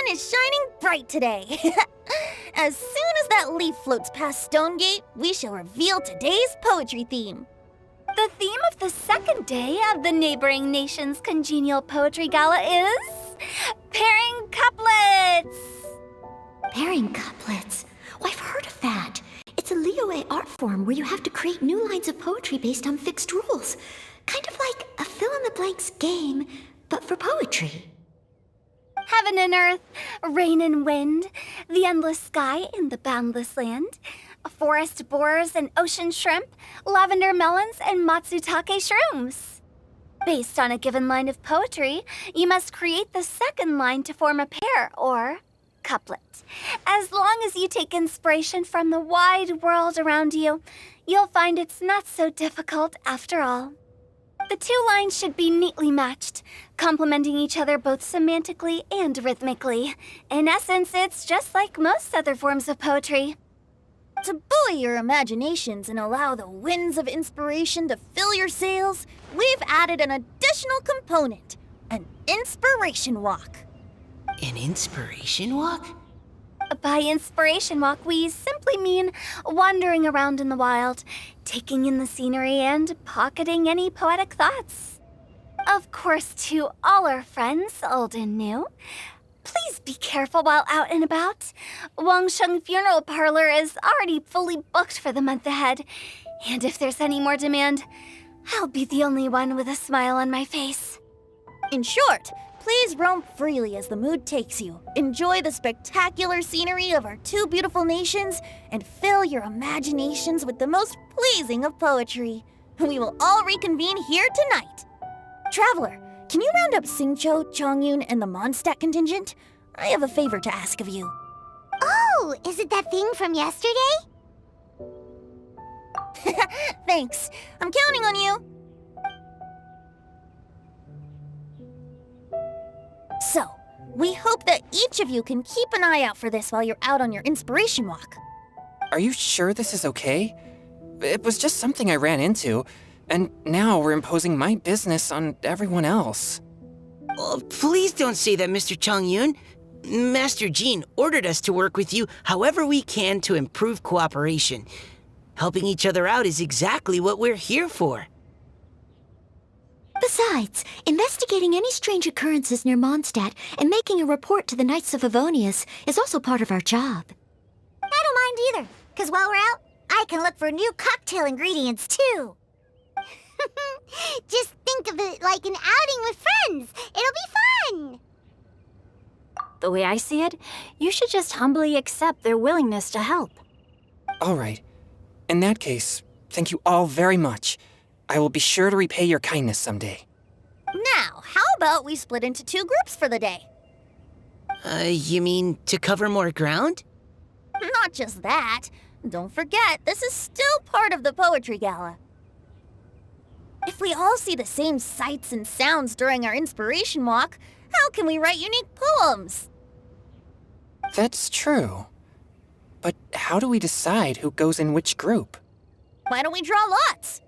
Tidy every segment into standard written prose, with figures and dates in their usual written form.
is shining bright today. As soon as that leaf floats past Stonegate, we shall reveal today's poetry theme. The theme of the second day of the neighboring nation's congenial poetry gala is pairing couplets. Pairing couplets? Oh, I've heard of that. It's a Liyue art form where you have to create new lines of poetry based on fixed rules. Kind of like a fill-in-the-blanks game, but for poetry. Heaven and earth, rain and wind, the endless sky and the boundless land, forest borers and ocean shrimp, lavender melons and matsutake shrooms. Based on a given line of poetry, you must create the second line to form a pair, or couplet. As long as you take inspiration from the wide world around you, you'll find it's not so difficult after all. The two lines should be neatly matched, complementing each other both semantically and rhythmically. In essence, it's just like most other forms of poetry. To buoy your imaginations and allow the winds of inspiration to fill your sails, we've added an additional component, an inspiration walk. An inspiration walk? By inspiration walk, we simply mean wandering around in the wild, taking in the scenery and pocketing any poetic thoughts. Of course, to all our friends, old and new, please be careful while out and about. Wangsheng Funeral Parlor is already fully booked for the month ahead, and if there's any more demand, I'll be the only one with a smile on my face. In short, please roam freely as the mood takes you. Enjoy the spectacular scenery of our two beautiful nations and fill your imaginations with the most pleasing of poetry. We will all reconvene here tonight. Traveler, can you round up Xingqiu, Chongyun, and the Mondstadt contingent? I have a favor to ask of you. Oh, is it that thing from yesterday? Thanks. I'm counting on you. So, we hope that each of you can keep an eye out for this while you're out on your inspiration walk. Are you sure this is okay? It was just something I ran into, and now we're imposing my business on everyone else. Oh, please don't say that, Mr. Chongyun. Master Jean ordered us to work with you however we can to improve cooperation. Helping each other out is exactly what we're here for. Besides, investigating any strange occurrences near Mondstadt and making a report to the Knights of Avonius is also part of our job. I don't mind either, because while we're out, I can look for new cocktail ingredients too. Just think of it like an outing with friends. It'll be fun. The way I see it, you should just humbly accept their willingness to help. All right. In that case, thank you all very much. I will be sure to repay your kindness someday. Now, how about we split into two groups for the day? You mean to cover more ground? Not just that. Don't forget, this is still part of the Poetry Gala. If we all see the same sights and sounds during our inspiration walk, how can we write unique poems? That's true. But how do we decide who goes in which group? Why don't we draw lots?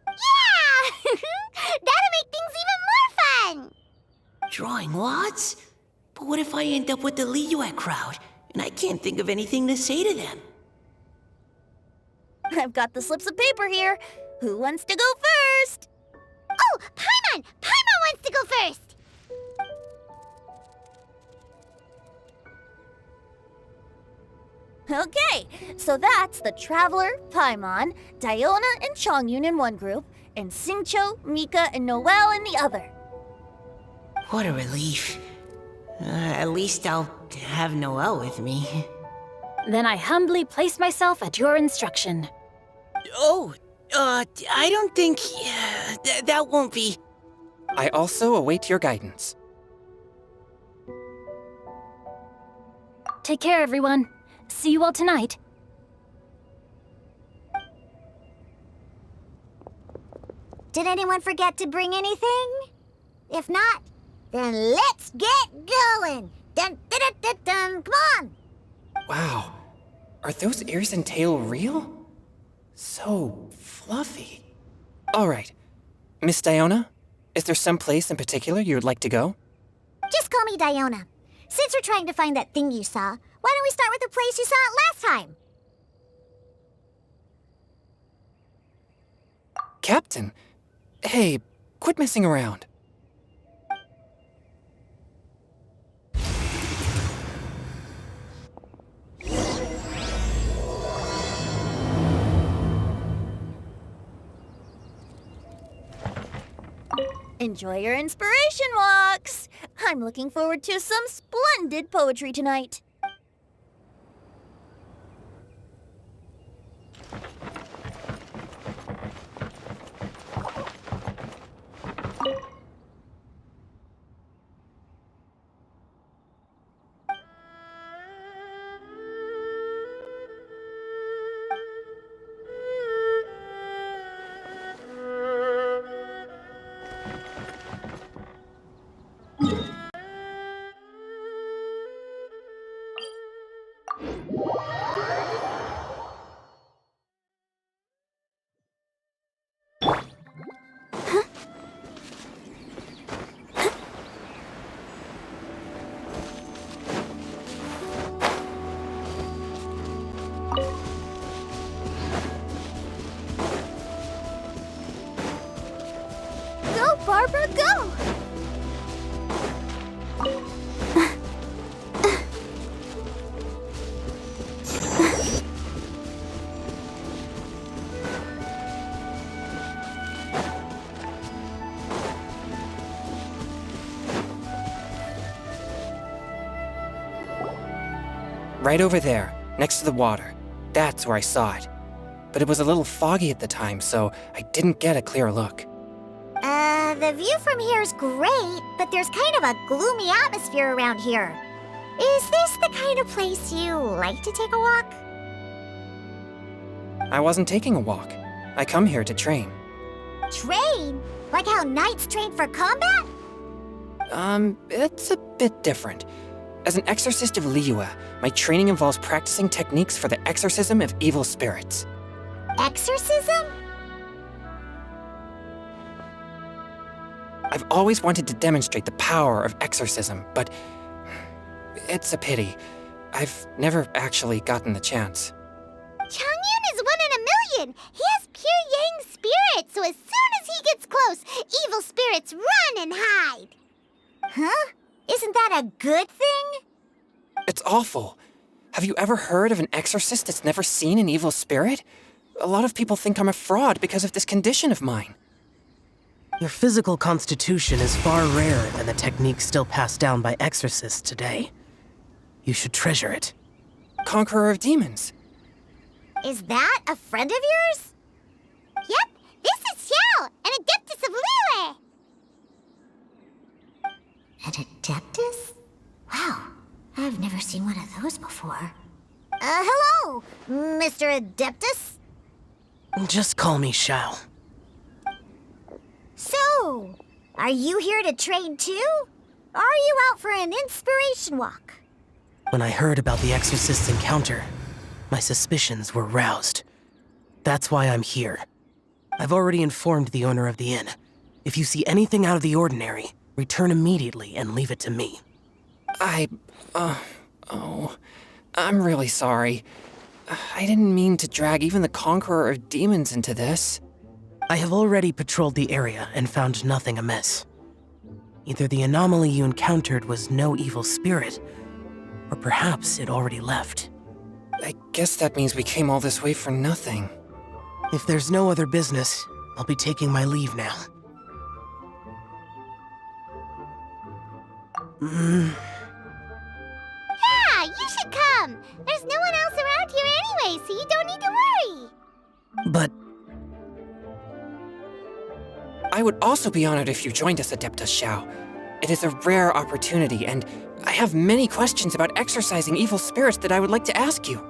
Yeah! That'll make things even more fun! Drawing lots? But what if I end up with the Liyue crowd, and I can't think of anything to say to them? I've got the slips of paper here. Who wants to go first? Oh, Paimon! Paimon wants to go first! Okay, so that's the Traveler, Paimon, Diona, and Chongyun in one group, and Xingqiu, Mika, and Noelle in the other. What a relief. At least I'll have Noelle with me. Then I humbly place myself at your instruction. Oh, I don't think... that won't be... I also await your guidance. Take care, everyone. See you all tonight. Did anyone forget to bring anything? If not, then let's get going! Dun, dun, dun, dun, dun. Come on! Wow. Are those ears and tail real? So fluffy. All right. Miss Diona, is there some place in particular you would like to go? Just call me Diona. Since we're trying to find that thing you saw, why don't we start with the place you saw it last time? Captain, hey, quit messing around. Enjoy your inspiration walks! I'm looking forward to some splendid poetry tonight. Go, Barbara, go! Right over there, next to the water. That's where I saw it. But it was a little foggy at the time, so I didn't get a clear look. The view from here is great, but there's kind of a gloomy atmosphere around here. Is this the kind of place you like to take a walk? I wasn't taking a walk. I come here to train. Train? Like how knights train for combat? It's a bit different. As an exorcist of Liyue, my training involves practicing techniques for the exorcism of evil spirits. Exorcism? I've always wanted to demonstrate the power of exorcism, but it's a pity. I've never actually gotten the chance. Changyun is 1 in a million! He has pure yang spirit, so as soon as he gets close, evil spirits run and hide! Huh? Isn't that a good thing? It's awful. Have you ever heard of an exorcist that's never seen an evil spirit? A lot of people think I'm a fraud because of this condition of mine. Your physical constitution is far rarer than the techniques still passed down by exorcists today. You should treasure it. Conqueror of demons. Is that a friend of yours? Yep, this is Xiao, an Adeptus of Liyue! An Adeptus? Wow, I've never seen one of those before. Hello, Mr. Adeptus? Just call me Shao. So, are you here to train too? Or are you out for an inspiration walk? When I heard about the exorcist's encounter, my suspicions were roused. That's why I'm here. I've already informed the owner of the inn. If you see anything out of the ordinary, return immediately and leave it to me. I'm really sorry. I didn't mean to drag even the Conqueror of Demons into this. I have already patrolled the area and found nothing amiss. Either the anomaly you encountered was no evil spirit, or perhaps it already left. I guess that means we came all this way for nothing. If there's no other business, I'll be taking my leave now. Yeah, you should come! There's no one else around here anyway, so you don't need to worry! But I would also be honored if you joined us, Adeptus Xiao. It is a rare opportunity, and I have many questions about exorcising evil spirits that I would like to ask you.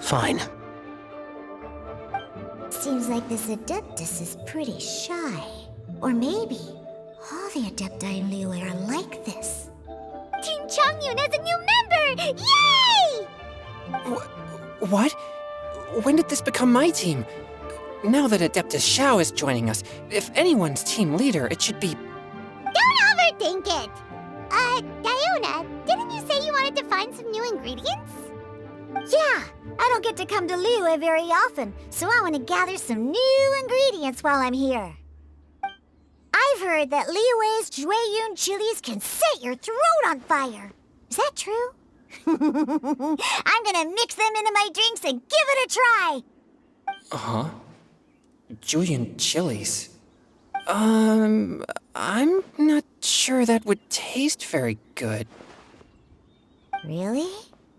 fine. Seems like this Adeptus is pretty shy. Or maybe all the Adepti in Liyue are like this. Team Changyun has a new member! Yay! What? when did this become my team? Now that Adeptus Xiao is joining us, if anyone's team leader, it should be... Don't overthink it! Diona, didn't you say you wanted to find some new ingredients? Yeah, I don't get to come to Liyue very often, so I want to gather some new ingredients while I'm here. I've heard that Liyue's Jueyun chilies can set your throat on fire. Is that true? I'm gonna mix them into my drinks and give it a try. Uh-huh. Julian chilies. I'm not sure that would taste very good. Really?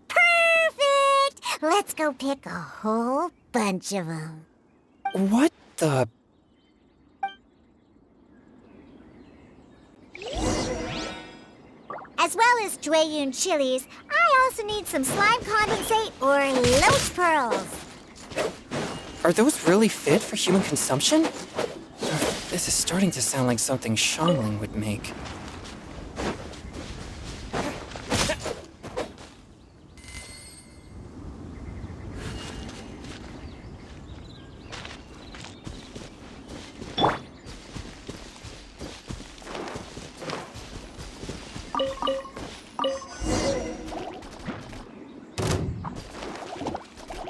Perfect! Let's go pick a whole bunch of them. What the... As well as Jueyun chilies, I also need some slime condensate or loach pearls. Are those really fit for human consumption? This is starting to sound like something Xiangling would make.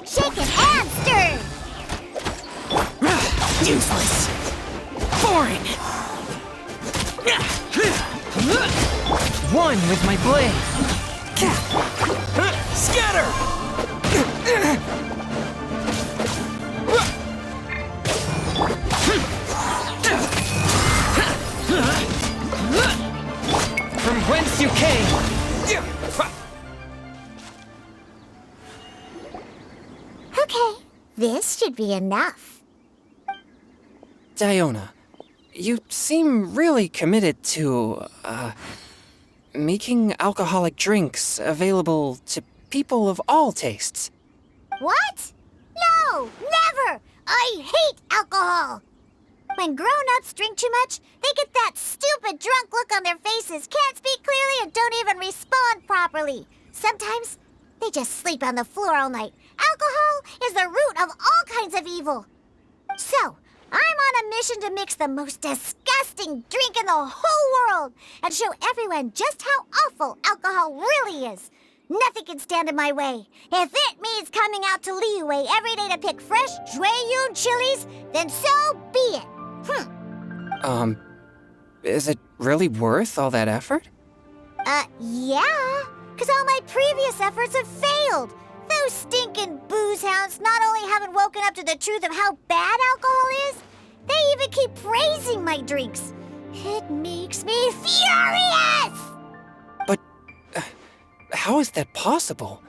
Shaken and stirred! Useless! Boring! One with my blade! Scatter! From whence you came! Okay, this should be enough. Diona, you seem really committed to, making alcoholic drinks available to people of all tastes. What? No, never! I hate alcohol! When grown-ups drink too much, they get that stupid drunk look on their faces, can't speak clearly, and don't even respond properly. Sometimes, they just sleep on the floor all night. Alcohol is the root of all kinds of evil. So, I'm on a mission to mix the most disgusting drink in the whole world and show everyone just how awful alcohol really is. Nothing can stand in my way. If it means coming out to Liyue every day to pick fresh Jueyun chilies, then so be it. Is it really worth all that effort? Yeah, because all my previous efforts have failed. Those stinking booze hounds not only haven't woken up to the truth of how bad alcohol is, they even keep praising my drinks. It makes me furious! But how is that possible?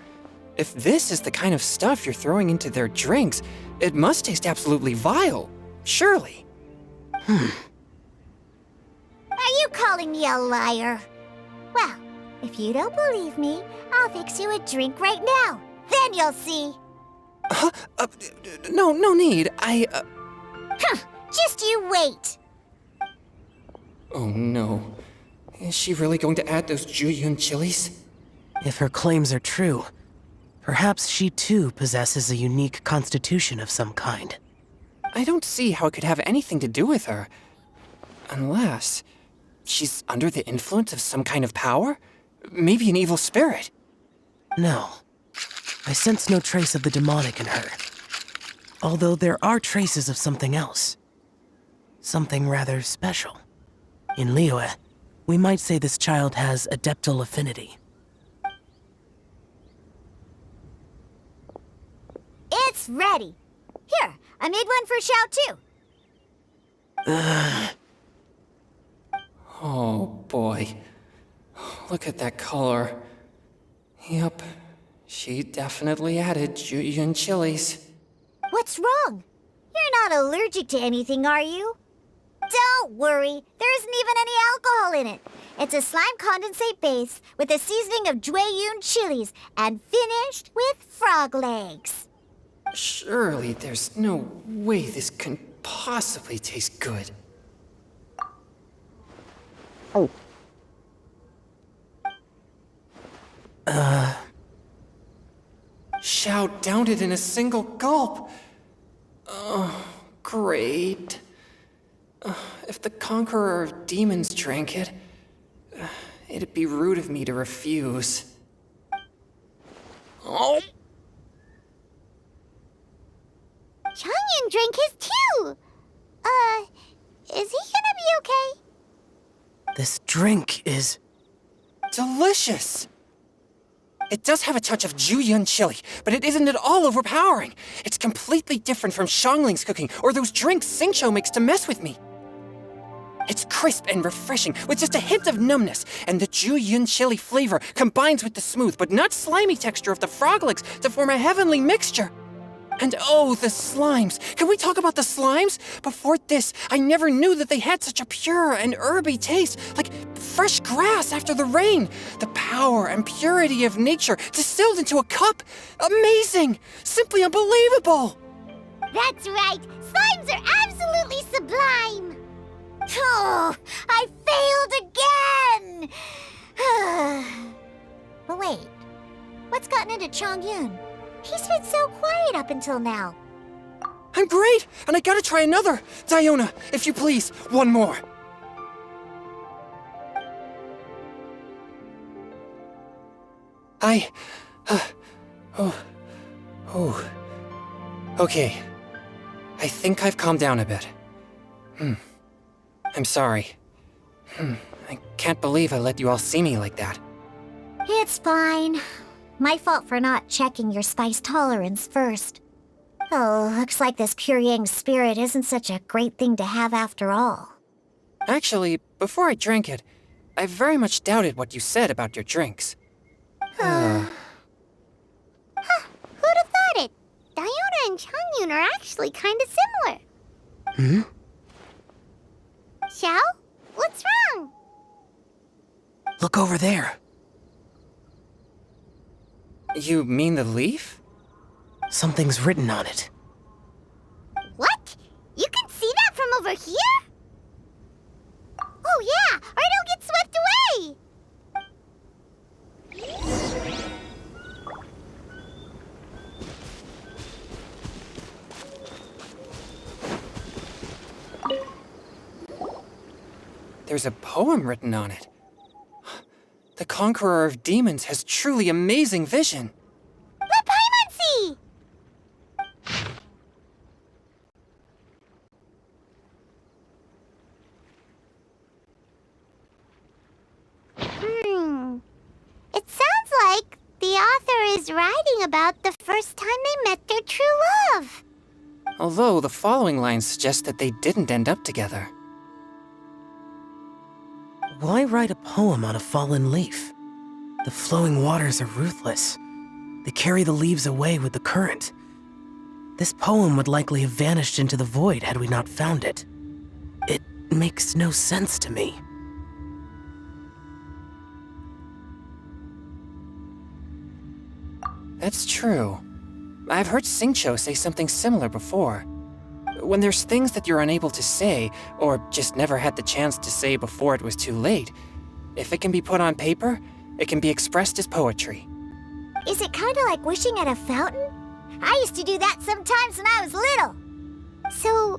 If this is the kind of stuff you're throwing into their drinks, it must taste absolutely vile, surely. Are you calling me a liar? Well, if you don't believe me, I'll fix you a drink right now. Then you'll see. No need. Just you wait. Oh no. Is she really going to add those Jueyun chilies? If her claims are true, perhaps she too possesses a unique constitution of some kind. I don't see how it could have anything to do with her. Unless she's under the influence of some kind of power? Maybe an evil spirit. No. I sense no trace of the demonic in her. Although there are traces of something else. Something rather special. In Liyue, we might say this child has adeptal affinity. It's ready. Here, I made one for Xiao too. Oh boy. Look at that color. Yup, she definitely added Jueyun chilies. What's wrong? You're not allergic to anything, are you? Don't worry, there isn't even any alcohol in it. It's a slime condensate base with a seasoning of Jueyun chilies and finished with frog legs. Surely there's no way this can possibly taste good. Xiao downed it in a single gulp. Oh, great. If the Conqueror of Demons drank it, it'd be rude of me to refuse. Oh! Changyun drank his too! Is he gonna be okay? This drink is... Delicious! It does have a touch of Juyun chili, but it isn't at all overpowering. It's completely different from Xiangling's cooking or those drinks Xingqiu makes to mess with me. It's crisp and refreshing, with just a hint of numbness, and the Juyun chili flavor combines with the smooth but not slimy texture of the froglics to form a heavenly mixture. And oh, the slimes! Can we talk about the slimes? Before this, I never knew that they had such a pure and herby taste, like fresh grass after the rain. The power and purity of nature distilled into a cup. Amazing! Simply unbelievable! That's right! Slimes are absolutely sublime! Oh, I failed again! But wait, what's gotten into Changyun? He's been so quiet up until now. I'm great, and I gotta try another. Diona, if you please, one more. Okay. I think I've calmed down a bit. I'm sorry. I can't believe I let you all see me like that. It's fine. My fault for not checking your spice tolerance first. Oh, looks like this pure yang spirit isn't such a great thing to have after all. Actually, before I drank it, I very much doubted what you said about your drinks. Who'd have thought it? Diona and Changyun are actually kinda similar. Xiao? What's wrong? Look over there. You mean the leaf? Something's written on it. What? You can see that from over here? Oh yeah, or it'll get swept away! There's a poem written on it. The Conqueror of Demons has truly amazing vision. Let Paimon see! It sounds like the author is writing about the first time they met their true love. Although the following lines suggest that they didn't end up together. Why write a poem on a fallen leaf? The flowing waters are ruthless. They carry the leaves away with the current. This poem would likely have vanished into the void had we not found it. It makes no sense to me. That's true. I've heard Xingqiu say something similar before. When there's things that you're unable to say, or just never had the chance to say before it was too late, if it can be put on paper, it can be expressed as poetry. Is it kinda like wishing at a fountain? I used to do that sometimes when I was little. So,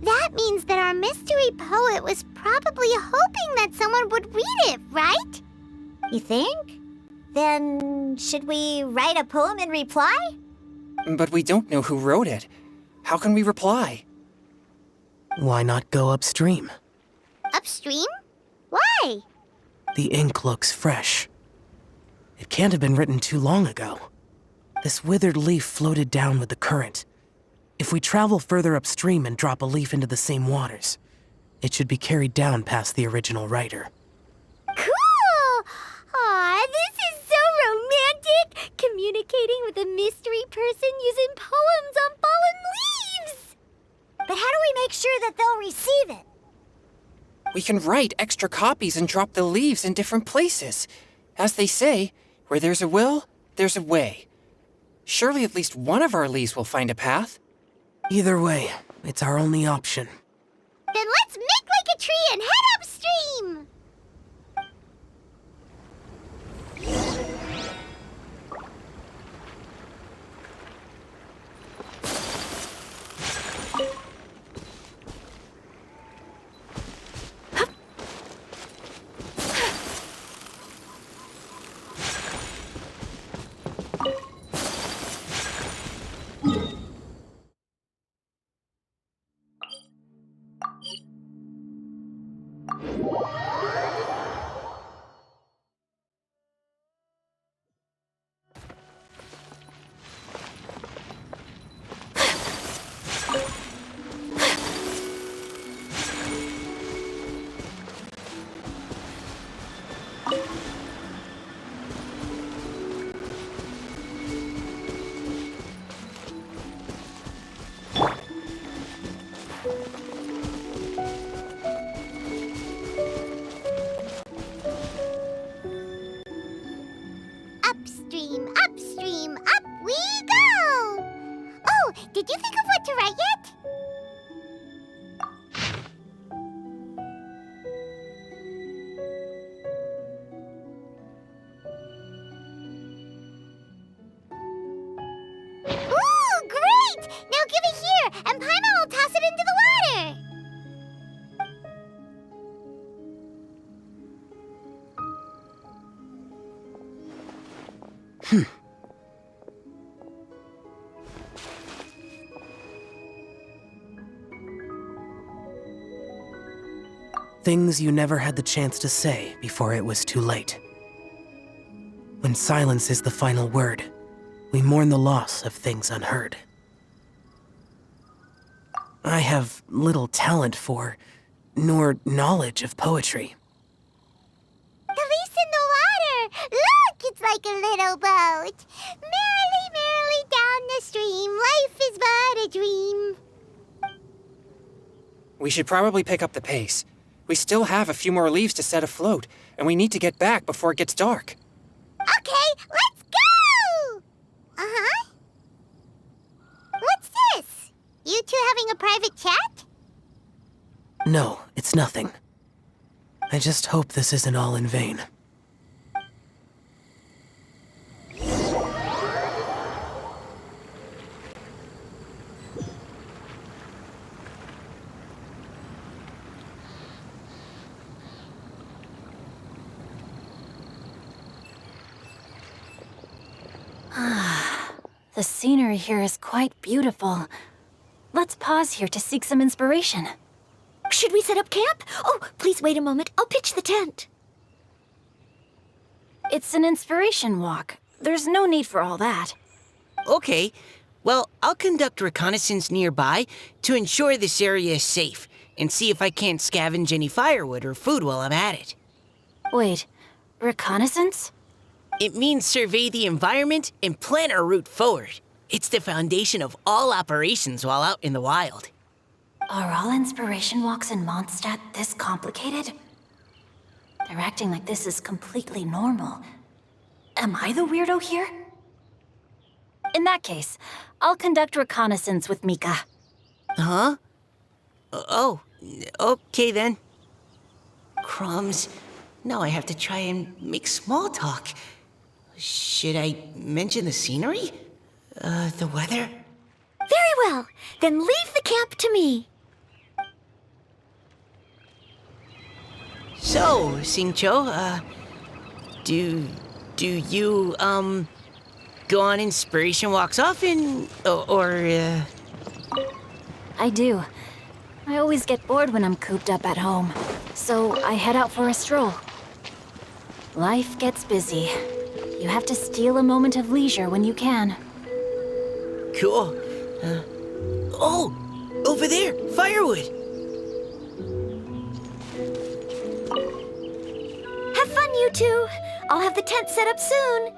that means that our mystery poet was probably hoping that someone would read it, right? You think? Then, should we write a poem in reply? But we don't know who wrote it. How can we reply? Why not go upstream? Upstream? Why? The ink looks fresh. It can't have been written too long ago. This withered leaf floated down with the current. If we travel further upstream and drop a leaf into the same waters, it should be carried down past the original writer. Cool! Aw, this is so romantic! Communicating with a mystery person using poems on fallen leaves! But how do we make sure that they'll receive it? We can write extra copies and drop the leaves in different places. As they say, where there's a will, there's a way. Surely at least one of our leaves will find a path. Either way, it's our only option. Then let's make like a tree and head upstream! Did you think of what to write yet? Ooh, great! Now give it here, and Paimon will toss it into the water. Things you never had the chance to say before it was too late. When silence is the final word, we mourn the loss of things unheard. I have little talent for, nor knowledge of poetry. The leaf's in the water. Look, it's like a little boat. Merrily, merrily down the stream. Life is but a dream. We should probably pick up the pace. We still have a few more leaves to set afloat, and we need to get back before it gets dark. Okay, let's go! Uh-huh. What's this? You two having a private chat? No, it's nothing. I just hope this isn't all in vain. The scenery here is quite beautiful. Let's pause here to seek some inspiration. Should we set up camp? Oh, please wait a moment. I'll pitch the tent. It's an inspiration walk. There's no need for all that. Okay, well, I'll conduct reconnaissance nearby to ensure this area is safe and see if I can't scavenge any firewood or food while I'm at it. Wait, reconnaissance? It means survey the environment and plan our route forward. It's the foundation of all operations while out in the wild. Are all inspiration walks in Mondstadt this complicated? They're acting like this is completely normal. Am I the weirdo here? In that case, I'll conduct reconnaissance with Mika. Huh? Oh, okay then. Crumbs. Now I have to try and make small talk. Should I mention the scenery? The weather? Very well. Then leave the camp to me. So, Xingqiu, do you, go on inspiration walks often, or I do. I always get bored when I'm cooped up at home, so I head out for a stroll. Life gets busy. You have to steal a moment of leisure when you can. Cool. Oh, over there, firewood. Have fun, you two. I'll have the tent set up soon.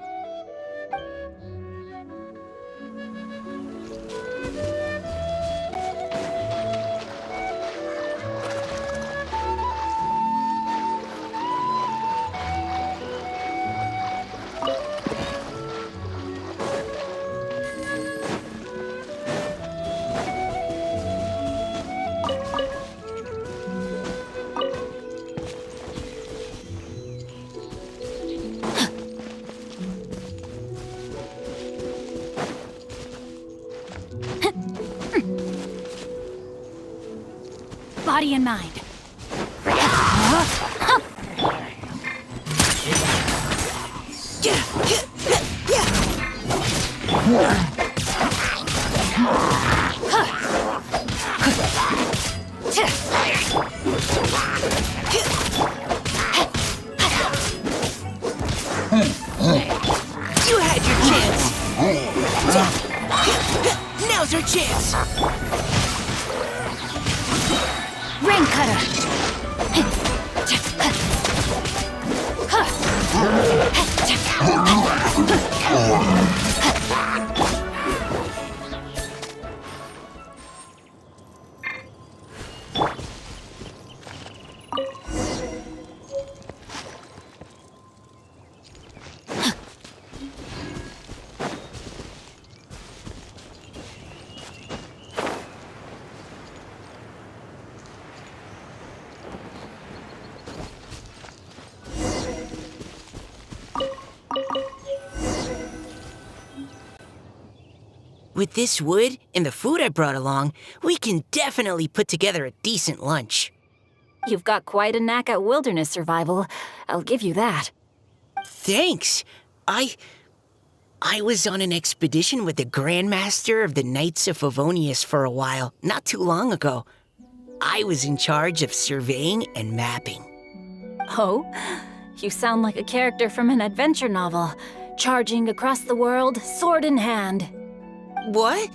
Body and mind. You had your chance. Now's our chance. Rain cutter. With this wood and the food I brought along, we can definitely put together a decent lunch. You've got quite a knack at wilderness survival. I'll give you that. Thanks. I was on an expedition with the Grandmaster of the Knights of Favonius for a while, not too long ago. I was in charge of surveying and mapping. Oh? You sound like a character from an adventure novel, charging across the world, sword in hand. What?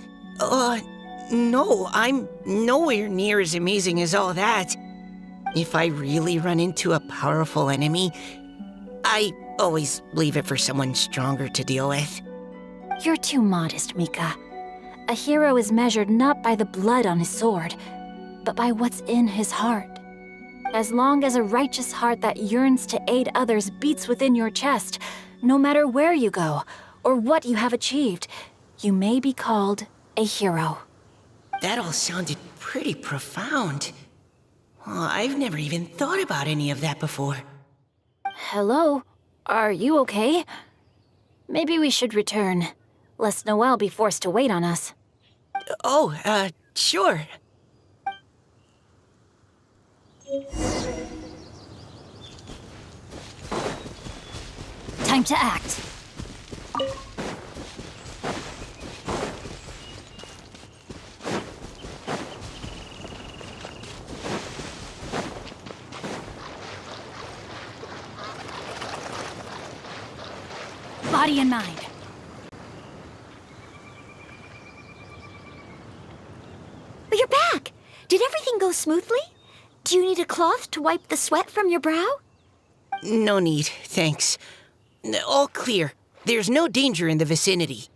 No, I'm nowhere near as amazing as all that. If I really run into a powerful enemy, I always leave it for someone stronger to deal with. You're too modest, Mika. A hero is measured not by the blood on his sword, but by what's in his heart. As long as a righteous heart that yearns to aid others beats within your chest, no matter where you go or what you have achieved, you may be called a hero. That all sounded pretty profound. Oh, I've never even thought about any of that before. Hello? Are you okay? Maybe we should return, lest Noelle be forced to wait on us. Sure. Time to act. Body and mind. But you're back! Did everything go smoothly? Do you need a cloth to wipe the sweat from your brow? No need, thanks. All clear. There's no danger in the vicinity.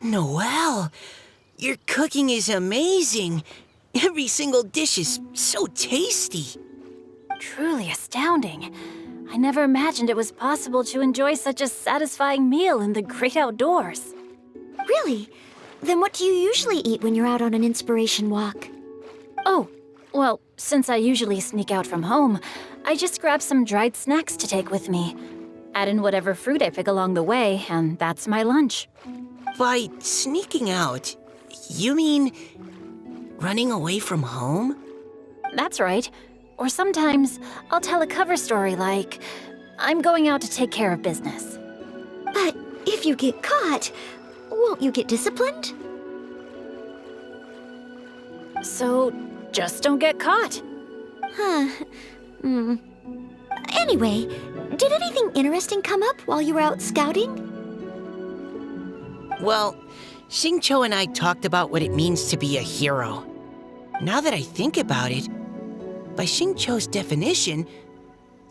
Noelle, your cooking is amazing. Every single dish is so tasty. Truly astounding. I never imagined it was possible to enjoy such a satisfying meal in the great outdoors. Really? Then what do you usually eat when you're out on an inspiration walk? Oh, well, since I usually sneak out from home, I just grab some dried snacks to take with me. Add in whatever fruit I pick along the way, and that's my lunch. By sneaking out, you mean running away from home? That's right. Or sometimes I'll tell a cover story like, I'm going out to take care of business. But if you get caught, won't you get disciplined? So, just don't get caught. Huh. Anyway, did anything interesting come up while you were out scouting? Well, Xingqiu and I talked about what it means to be a hero. Now that I think about it, by Xingqiu's definition,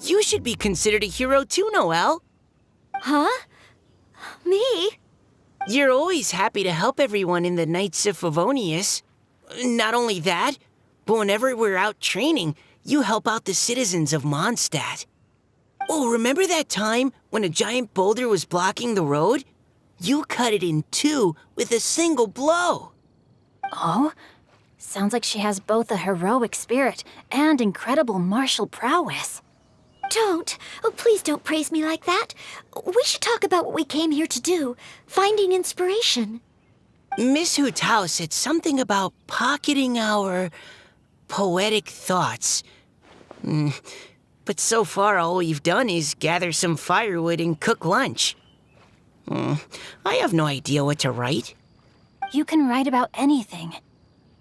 you should be considered a hero too, Noelle. Huh? Me? You're always happy to help everyone in the Knights of Favonius. Not only that, but whenever we're out training, you help out the citizens of Mondstadt. Oh, remember that time when a giant boulder was blocking the road? You cut it in two with a single blow. Oh? Sounds like she has both a heroic spirit and incredible martial prowess. Don't. Oh, please don't praise me like that. We should talk about what we came here to do, finding inspiration. Miss Hu Tao said something about pocketing our poetic thoughts. But so far, all we've done is gather some firewood and cook lunch. I have no idea what to write. You can write about anything.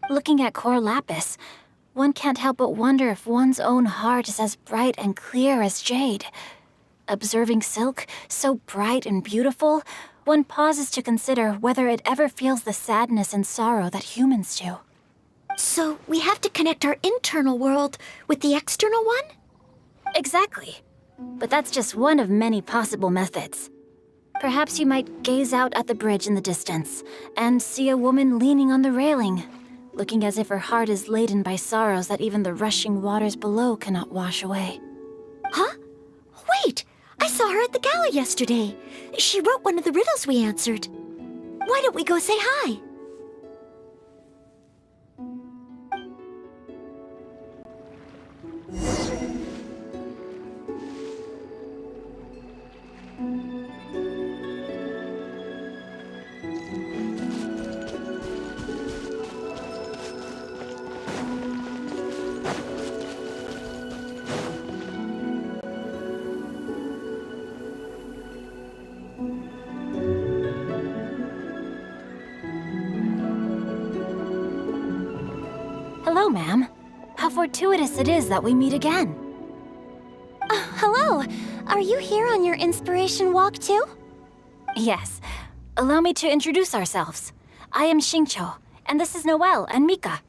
Looking at Cor Lapis, one can't help but wonder if one's own heart is as bright and clear as jade. Observing silk, so bright and beautiful, one pauses to consider whether it ever feels the sadness and sorrow that humans do. So we have to connect our internal world with the external one? Exactly. But that's just one of many possible methods. Perhaps you might gaze out at the bridge in the distance and see a woman leaning on the railing, looking as if her heart is laden by sorrows that even the rushing waters below cannot wash away. Huh? Wait! I saw her at the gala yesterday. She wrote one of the riddles we answered. Why don't we go say hi? Hello, ma'am. How fortuitous it is that we meet again. Hello. Are you here on your inspiration walk too? Yes. Allow me to introduce ourselves. I am Xingqiu, and this is Noelle and Mika.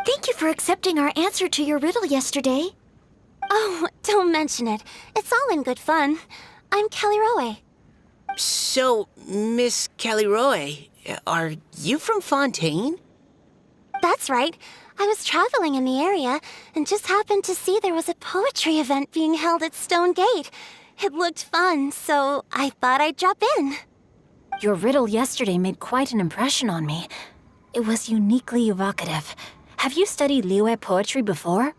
Thank you for accepting our answer to your riddle yesterday. Oh, don't mention it. It's all in good fun. I'm Kelly Roe. So, Miss Caliroe, are you from Fontaine? That's right. I was traveling in the area and just happened to see there was a poetry event being held at Stone Gate. It looked fun, so I thought I'd drop in. Your riddle yesterday made quite an impression on me. It was uniquely evocative. Have you studied Liyue poetry before?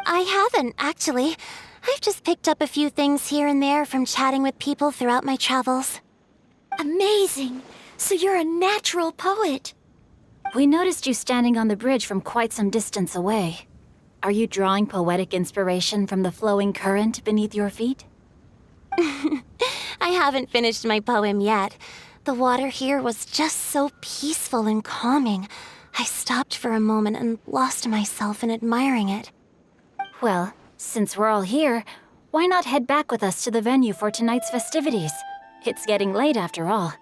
I haven't, actually. I've just picked up a few things here and there from chatting with people throughout my travels. Amazing! So you're a natural poet. We noticed you standing on the bridge from quite some distance away. Are you drawing poetic inspiration from the flowing current beneath your feet? I haven't finished my poem yet. The water here was just so peaceful and calming. I stopped for a moment and lost myself in admiring it. Well, since we're all here, why not head back with us to the venue for tonight's festivities? It's getting late after all.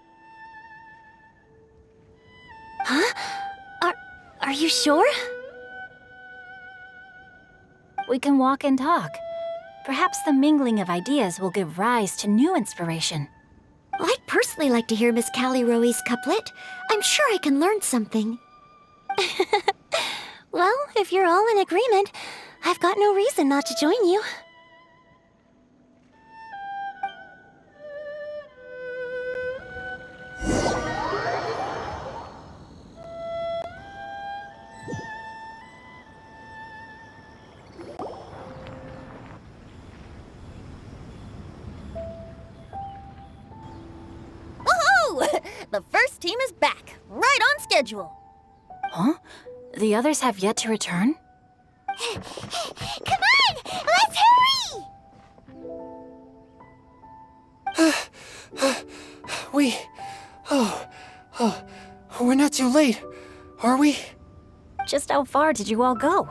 Huh? Are you sure? We can walk and talk. Perhaps the mingling of ideas will give rise to new inspiration. I'd personally like to hear Miss Callie Roe's couplet. I'm sure I can learn something. Well, if you're all in agreement, I've got no reason not to join you. Woohoo! The first team is back, right on schedule. Huh? The others have yet to return? Come on! Let's hurry! We're not too late, are we? Just how far did you all go?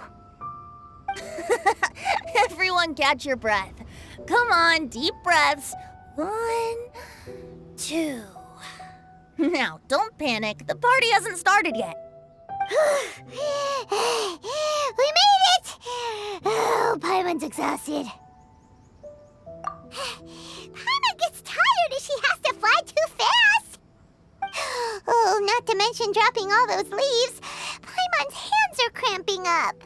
Everyone catch your breath. Come on, deep breaths. 1, 2. Now, don't panic. The party hasn't started yet. We made it! Oh, Paimon's exhausted. Paimon gets tired if she has to fly too fast. Oh, not to mention dropping all those leaves. Paimon's hands are cramping up.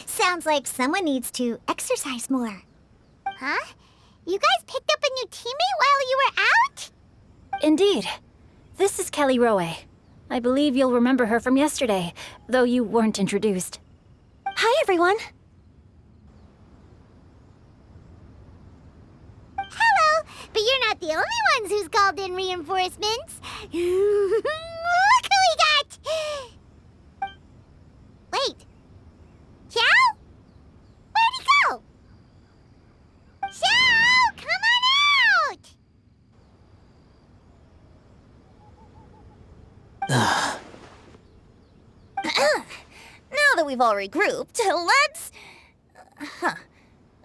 Sounds like someone needs to exercise more. Huh? You guys picked up a new teammate while you were out? Indeed. This is Kelly Roe. I believe you'll remember her from yesterday, though you weren't introduced. Hi, everyone. Hello, but you're not the only ones who's called in reinforcements. Look who we got! Wait. Xiao? Where'd he go? Xiao, come on out! Now that we've all regrouped, let's...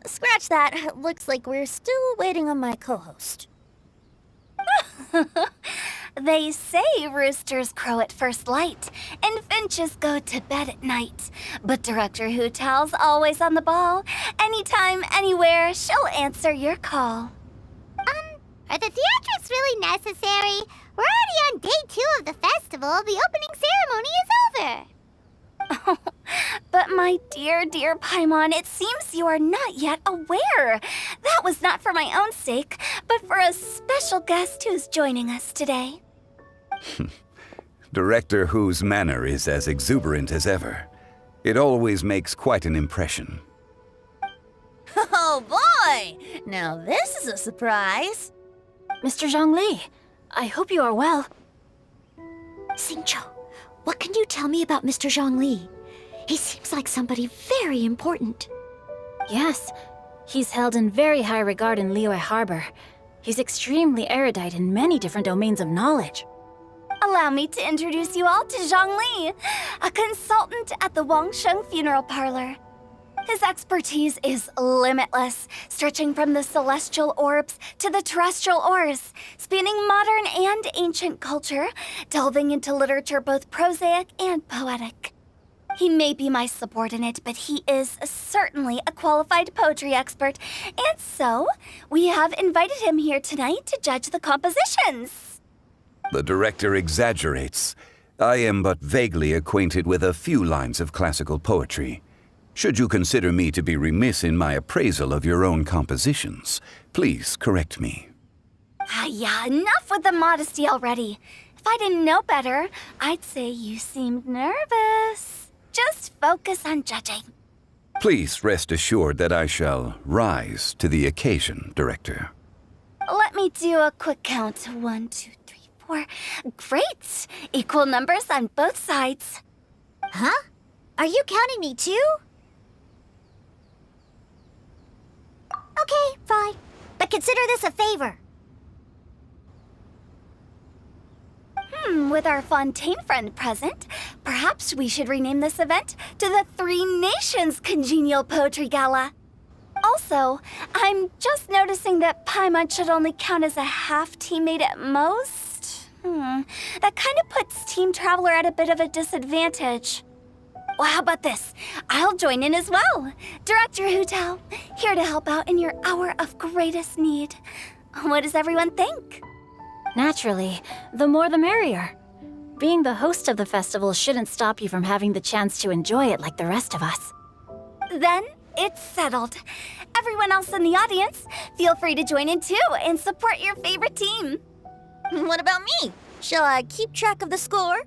Scratch that. Looks like we're still waiting on my co-host. They say roosters crow at first light, and finches go to bed at night. But Director Hu Tao's always on the ball. Anytime, anywhere, she'll answer your call. Are the theatrics really necessary? We're already on day 2 of the festival. The opening ceremony is over. But my dear, dear Paimon, it seems you are not yet aware. That was not for my own sake, but for a special guest who's joining us today. Director Hu's manner is as exuberant as ever. It always makes quite an impression. Oh boy! Now this is a surprise. Mr. Zhongli, I hope you are well. Xingqiu, what can you tell me about Mr. Zhongli? He seems like somebody very important. Yes, he's held in very high regard in Liyue Harbor. He's extremely erudite in many different domains of knowledge. allow me to introduce you all to Zhongli, a consultant at the Wangsheng Funeral Parlor. His expertise is limitless, stretching from the celestial orbs to the terrestrial ores, spanning modern and ancient culture, delving into literature both prosaic and poetic. He may be my subordinate, but he is certainly a qualified poetry expert, and so we have invited him here tonight to judge the compositions. The director exaggerates. I am but vaguely acquainted with a few lines of classical poetry. Should you consider me to be remiss in my appraisal of your own compositions, please correct me. Yeah, enough with the modesty already. If I didn't know better, I'd say you seemed nervous. Just focus on judging. Please rest assured that I shall rise to the occasion, Director. Let me do a quick count. 1, 2, 3, 4. Great! Equal numbers on both sides. Huh? Are you counting me too? Okay, fine. But consider this a favor. With our Fontaine friend present, perhaps we should rename this event to the Three Nations Congenial Poetry Gala. Also, I'm just noticing that Paimon should only count as a half teammate at most. That kind of puts Team Traveler at a bit of a disadvantage. Well, how about this? I'll join in as well. Director Hu Tao, here to help out in your hour of greatest need. What does everyone think? Naturally, the more the merrier. Being the host of the festival shouldn't stop you from having the chance to enjoy it like the rest of us. Then it's settled. Everyone else in the audience, feel free to join in too and support your favorite team. What about me? Shall I keep track of the score?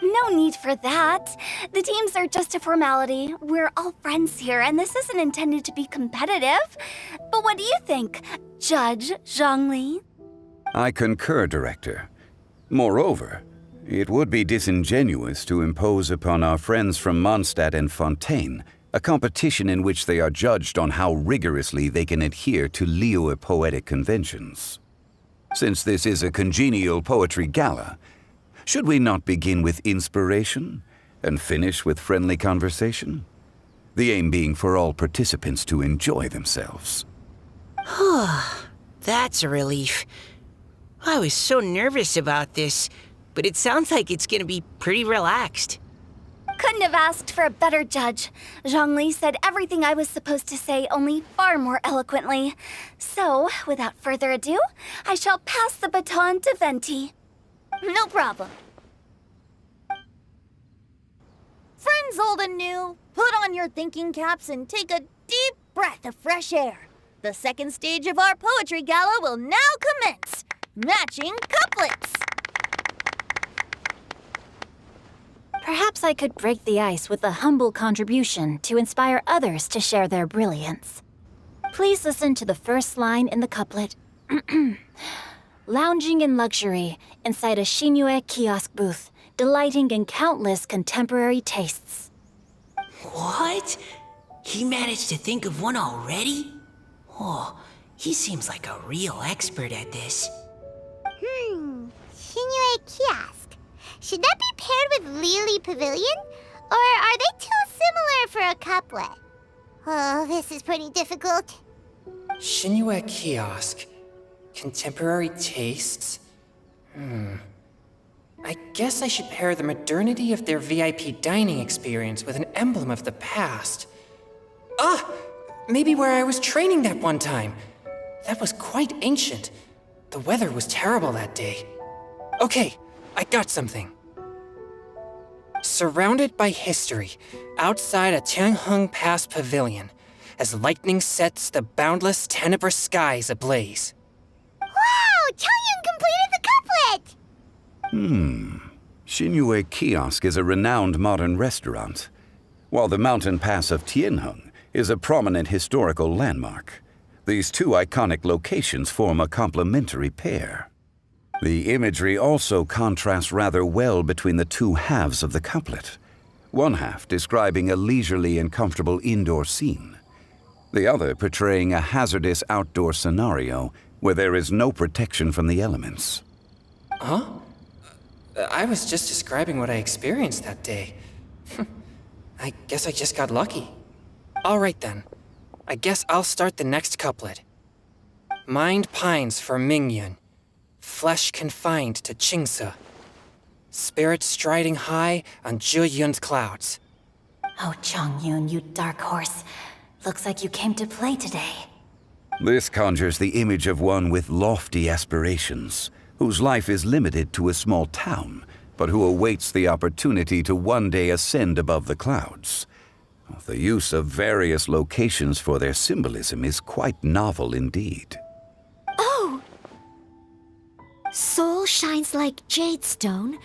No need for that. The teams are just a formality. We're all friends here, and this isn't intended to be competitive. But what do you think, Judge Zhongli? I concur, Director. Moreover, it would be disingenuous to impose upon our friends from Mondstadt and Fontaine a competition in which they are judged on how rigorously they can adhere to Liyue poetic conventions. Since this is a congenial poetry gala, should we not begin with inspiration and finish with friendly conversation? The aim being for all participants to enjoy themselves. That's a relief. I was so nervous about this, but it sounds like it's gonna be pretty relaxed. Couldn't have asked for a better judge. Zhongli said everything I was supposed to say, only far more eloquently. So, without further ado, I shall pass the baton to Venti. No problem. Friends old and new, put on your thinking caps and take a deep breath of fresh air. The second stage of our poetry gala will now commence. Matching couplets. Perhaps I could break the ice with a humble contribution to inspire others to share their brilliance. Please listen to the first line in the couplet. Lounging in luxury inside a Shinue kiosk booth, delighting in countless contemporary tastes. What? He managed to think of one already? Oh, he seems like a real expert at this. Shinue Kiosk. Should that be paired with Lily Pavilion? Or are they too similar for a couplet? Oh, this is pretty difficult. Shinue Kiosk. Contemporary tastes? I guess I should pair the modernity of their VIP dining experience with an emblem of the past. Maybe where I was training that one time. That was quite ancient. The weather was terrible that day. Okay, I got something. Surrounded by history, outside a Tianheng Pass pavilion, as lightning sets the boundless tenebrous skies ablaze. Wow! Chaoyun completed the couplet! Shinue Kiosk is a renowned modern restaurant, while the mountain pass of Tianheng is a prominent historical landmark. These two iconic locations form a complementary pair. The imagery also contrasts rather well between the two halves of the couplet. One half describing a leisurely and comfortable indoor scene, the other portraying a hazardous outdoor scenario where there is no protection from the elements. I was just describing what I experienced that day. I guess I just got lucky. All right then. I guess I'll start the next couplet. Mind pines for Mingyun, flesh confined to Qingse, spirit striding high on Zheyun's clouds. Oh, Chongyun, you dark horse. Looks like you came to play today. This conjures the image of one with lofty aspirations, whose life is limited to a small town, but who awaits the opportunity to one day ascend above the clouds. The use of various locations for their symbolism is quite novel indeed. Oh! Soul shines like jade stone,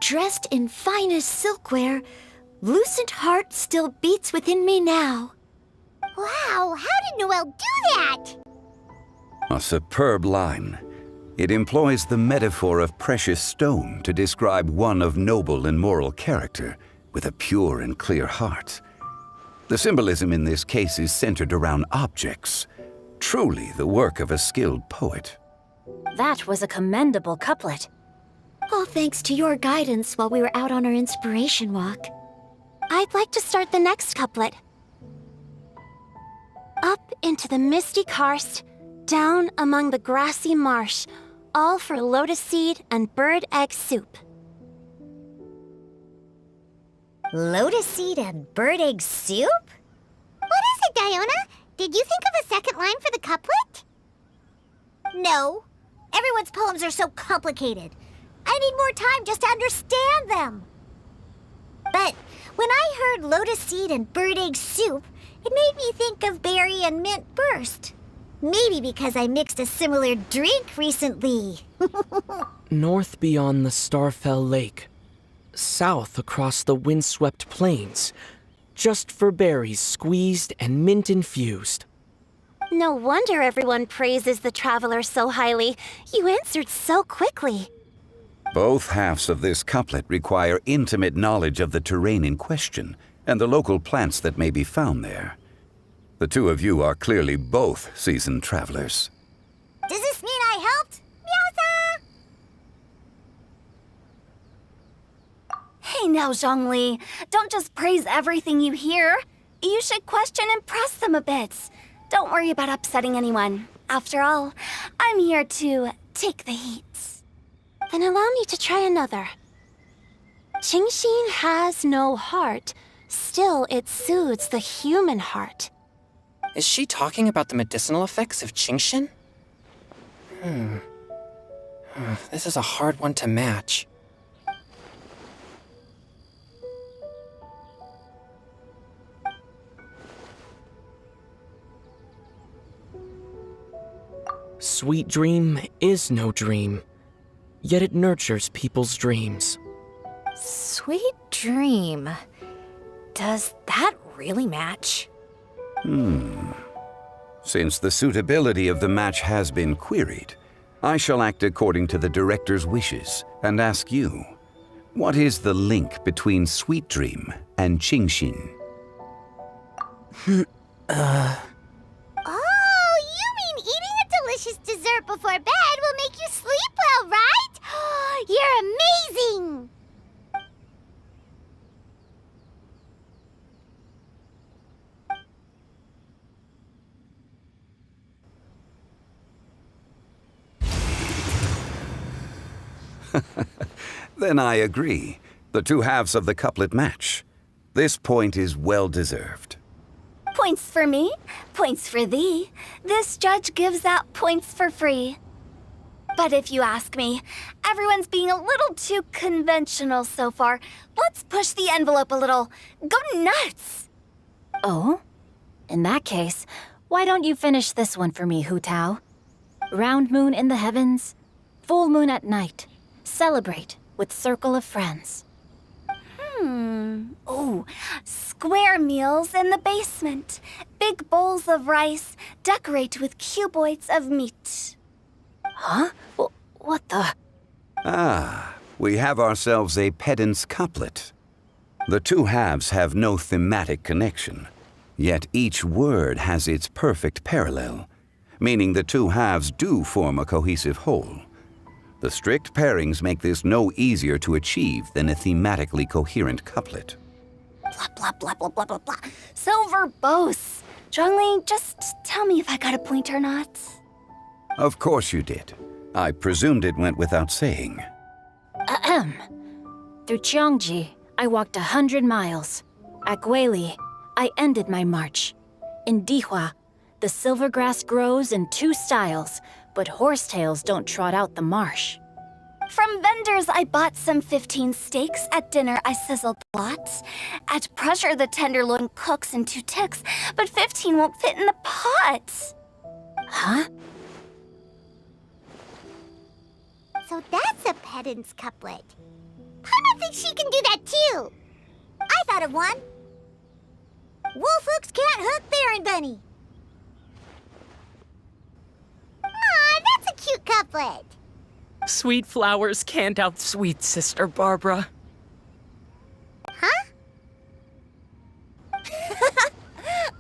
dressed in finest silkware. Lucent heart still beats within me now. Wow, how did Noelle do that? A superb line. It employs the metaphor of precious stone to describe one of noble and moral character, with a pure and clear heart. The symbolism in this case is centered around objects, truly the work of a skilled poet. That was a commendable couplet. All thanks to your guidance while we were out on our inspiration walk. I'd like to start the next couplet. Up into the misty karst, down among the grassy marsh, all for lotus seed and bird egg soup. Lotus seed and bird egg soup? What is it, Diona? Did you think of a second line for the couplet? No. Everyone's poems are so complicated. I need more time just to understand them. But when I heard lotus seed and bird egg soup, it made me think of berry and mint burst. Maybe because I mixed a similar drink recently. North beyond the Starfell Lake. South across the windswept plains. Just for berries squeezed and mint infused. No wonder everyone praises the traveler so highly. You answered so quickly. Both halves of this couplet require intimate knowledge of the terrain in question and the local plants that may be found there. The two of you are clearly both seasoned travelers. Does this mean I helped? Meowsa! Hey now, Zhongli. Don't just praise everything you hear. You should question and press them a bit. Don't worry about upsetting anyone. After all, I'm here to take the heat. Then allow me to try another. Qingxin has no heart. Still, it soothes the human heart. Is she talking about the medicinal effects of Qingxin? This is a hard one to match. Sweet dream is no dream, yet it nurtures people's dreams. Sweet dream. Does that really match? Since the suitability of the match has been queried, I shall act according to the director's wishes and ask you, what is the link between Sweet Dream and Qingxin? Oh, you mean eating a delicious dessert before bed will make you sleep well, right? You're amazing! Then I agree. The two halves of the couplet match. This point is well deserved. Points for me, points for thee. This judge gives out points for free. But if you ask me, everyone's being a little too conventional so far. Let's push the envelope a little. Go nuts! Oh? In that case, why don't you finish this one for me, Hu Tao? Round moon in the heavens, full moon at night. Celebrate with circle of friends. Oh, square meals in the basement. Big bowls of rice, decorate with cuboids of meat. Huh? What the? We have ourselves a pedant's couplet. The two halves have no thematic connection, yet each word has its perfect parallel, meaning the two halves do form a cohesive whole. The strict pairings make this no easier to achieve than a thematically coherent couplet. Blah, blah, blah, blah, blah, blah, blah. So verbose. Zhongli, just tell me if I got a point or not. Of course you did. I presumed it went without saying. Ahem. Through Cheongji, I walked 100 miles. At Guili, I ended my march. In Dihua, the silver grass grows in 2 styles, but horsetails don't trot out the marsh. From vendors, I bought some 15 steaks. At dinner, I sizzled lots. At pressure, the tenderloin cooks in 2 ticks, but 15 won't fit in the pot. Huh? So that's a pedant's couplet. Paimon thinks she can do that too. I thought of one. Wolf hooks can't hook Baron Bunny. Aw, that's a cute couplet. Sweet flowers can't outsweet Sister Barbara. Huh?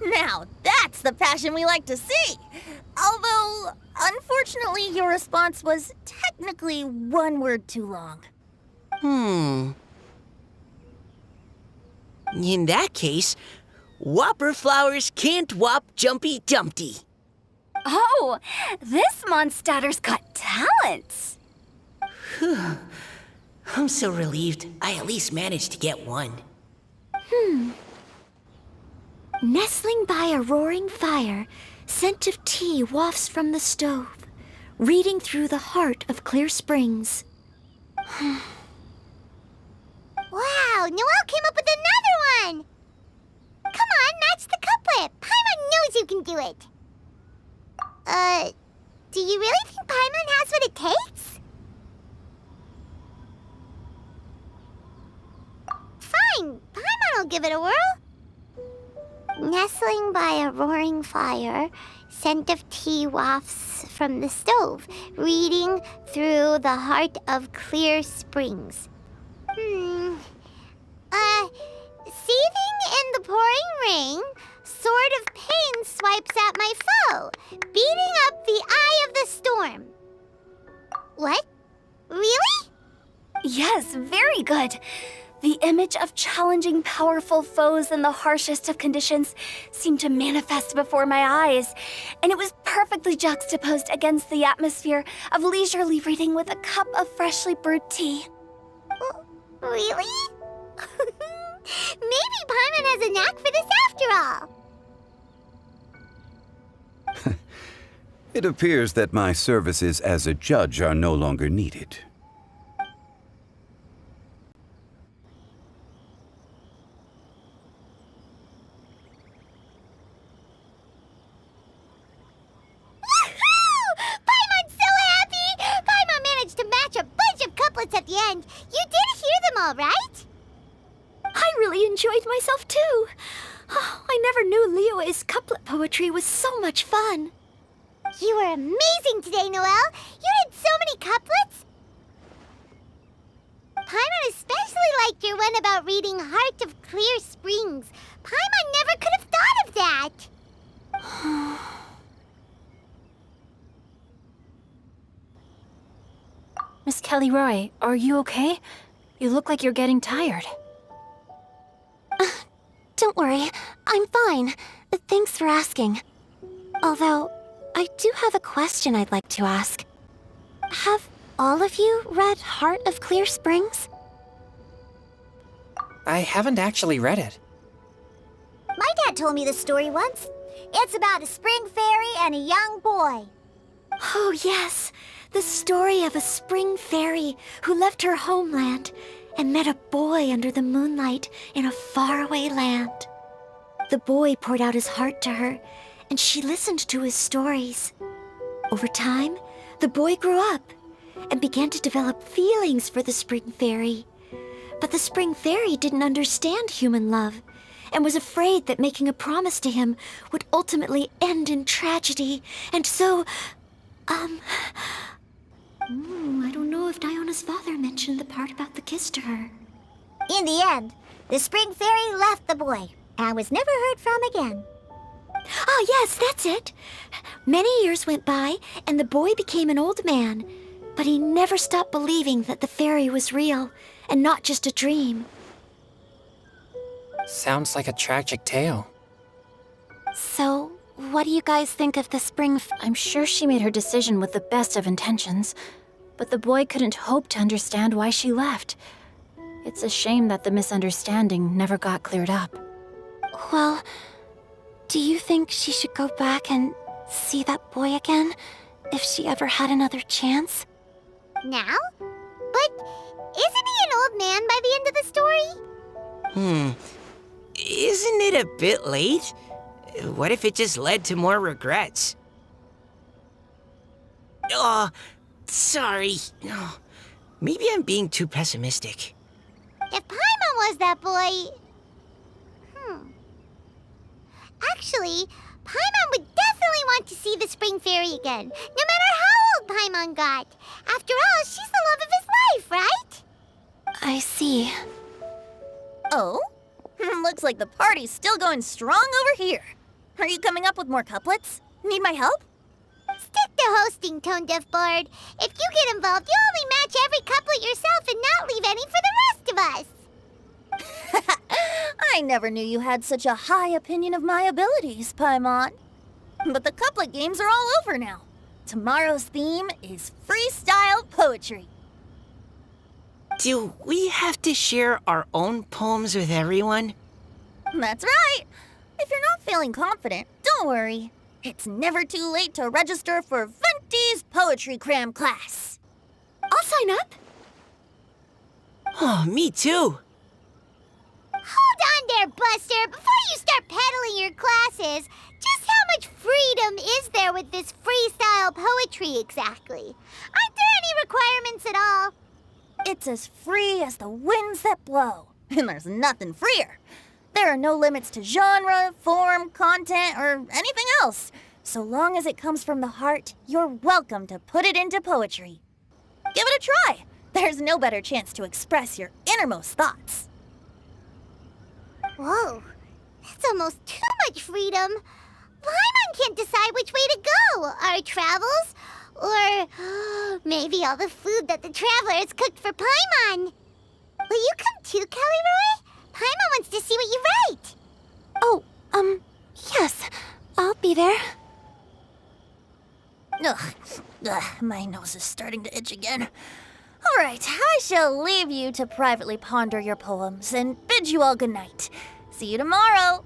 Now, that's the passion we like to see. Although, unfortunately, your response was technically 1 word too long. In that case, Whopper flowers can't whop Jumpy Dumpty. Oh, this Mondstadter's got talent. I'm so relieved I at least managed to get 1. Nestling by a roaring fire, scent of tea wafts from the stove, reading through the heart of clear springs. Wow, Noelle came up with another one! Come on, match the couplet. Paimon knows you can do it. Do you really think Paimon has what it takes? Fine, Paimon will give it a whirl. Nestling by a roaring fire, scent of tea wafts from the stove, reading through the heart of clear springs. Seething in the pouring rain, sword of pain swipes at my foe, beating up the eye of the storm. What? Really? Yes, very good. The image of challenging powerful foes in the harshest of conditions seemed to manifest before my eyes, and it was perfectly juxtaposed against the atmosphere of leisurely reading with a cup of freshly brewed tea. Really? Maybe Paimon has a knack for this after all. It appears that my services as a judge are no longer needed. Paimon's so happy! Paimon managed to match a bunch of couplets at the end. You did hear them all, right? I really enjoyed myself too. Oh, I never knew Liyue's couplet poetry was so much fun. You were amazing today, Noelle. You did so many couplets. Paimon especially liked your one about reading Heart of Clear Springs. Paimon never could have thought of that. Miss Kelly Roy, are you okay? You look like you're getting tired. Don't worry, I'm fine. Thanks for asking. Although, I do have a question I'd like to ask. Have all of you read Heart of Clear Springs? I haven't actually read it. My dad told me this story once. It's about a spring fairy and a young boy. Oh, yes. The story of a spring fairy who left her homeland and met a boy under the moonlight in a faraway land. The boy poured out his heart to her, and she listened to his stories. Over time, the boy grew up and began to develop feelings for the spring fairy. But the spring fairy didn't understand human love and was afraid that making a promise to him would ultimately end in tragedy. And so, I don't know if Diona's father mentioned the part about the kiss to her. In the end, the spring fairy left the boy and was never heard from again. Ah, yes, that's it. Many years went by, and the boy became an old man. but he never stopped believing that the fairy was real and not just a dream. Sounds like a tragic tale. So, what do you guys think of the spring? I'm sure she made her decision with the best of intentions, but the boy couldn't hope to understand why she left. It's a shame that the misunderstanding never got cleared up. Well, do you think she should go back and see that boy again if she ever had another chance? Now? But isn't he an old man by the end of the story? Isn't it a bit late? What if it just led to more regrets? Oh, sorry. Oh, maybe I'm being too pessimistic. If Paimon was that boy... Actually, Paimon would definitely want to see the Spring Fairy again, no matter how old Paimon got. After all, she's the love of his life, right? I see. Oh? Looks like the party's still going strong over here. Are you coming up with more couplets? Need my help? Stick to hosting, Tone Deaf Bard. If you get involved, you'll only match every couplet yourself and not leave any for the rest of us. I never knew you had such a high opinion of my abilities, Paimon. But the couplet games are all over now. Tomorrow's theme is freestyle poetry. Do we have to share our own poems with everyone? That's right. If you're not feeling confident, don't worry. It's never too late to register for Venti's Poetry Cram class. I'll sign up. Oh, me too. Hold on there, Buster. Before you start peddling your classes, just how much freedom is there with this freestyle poetry exactly? Aren't there any requirements at all? It's as free as the winds that blow, and there's nothing freer. There are no limits to genre, form, content, or anything else. So long as it comes from the heart, you're welcome to put it into poetry. Give it a try. There's no better chance to express your innermost thoughts. Whoa, that's almost too much freedom. Paimon can't decide which way to go. Our travels, or maybe all the food that the travelers cooked for Paimon. Will you come too, Kelly Roy? Paimon wants to see what you write. Oh, yes. I'll be there. Ugh, my nose is starting to itch again. All right, I shall leave you to privately ponder your poems and bid you all good night. See you tomorrow.